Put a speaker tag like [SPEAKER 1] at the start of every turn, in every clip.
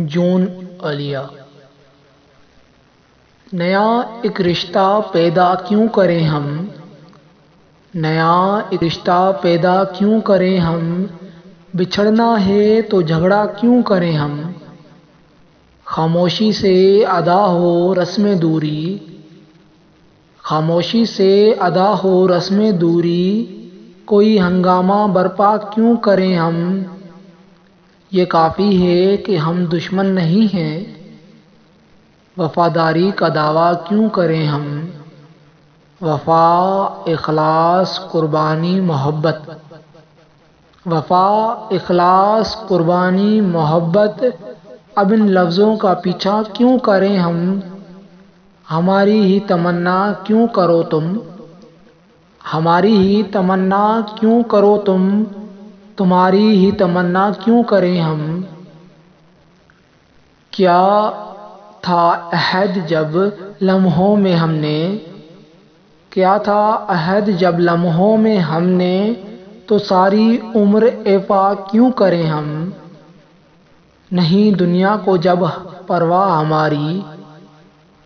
[SPEAKER 1] جون علیہ۔ نیا ایک رشتہ پیدا کیوں کریں ہم، نیا ایک رشتہ پیدا کیوں کریں ہم، بچھڑنا ہے تو جھگڑا کیوں کریں ہم۔ خاموشی سے ادا ہو رسم دوری، خاموشی سے ادا ہو رسم دوری، کوئی ہنگامہ برپا کیوں کریں ہم۔ یہ کافی ہے کہ ہم دشمن نہیں ہیں، وفاداری کا دعویٰ کیوں کریں ہم۔ وفا، اخلاص، قربانی، محبت، وفا، اخلاص، قربانی، محبت، اب ان لفظوں کا پیچھا کیوں کریں ہم۔ ہماری ہی تمنا کیوں کرو تم، ہماری ہی تمنا کیوں کرو تم، تمہاری ہی تمنا کیوں کریں ہم۔ کیا تھا عہد جب لمحوں میں ہم نے، کیا تھا عہد جب لمحوں میں ہم نے، تو ساری عمر ایفا کیوں کریں ہم۔ نہیں دنیا کو جب پرواہ ہماری،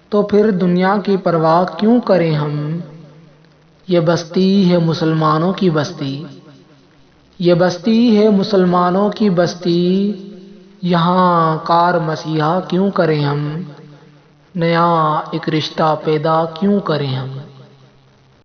[SPEAKER 1] تو پھر دنیا کی پرواہ کیوں کریں ہم۔ یہ بستی ہے مسلمانوں کی بستی، یہ بستی ہے مسلمانوں کی بستی، یہاں کار مسیحا کیوں کریں ہم، نیا ایک رشتہ پیدا کیوں کریں ہم۔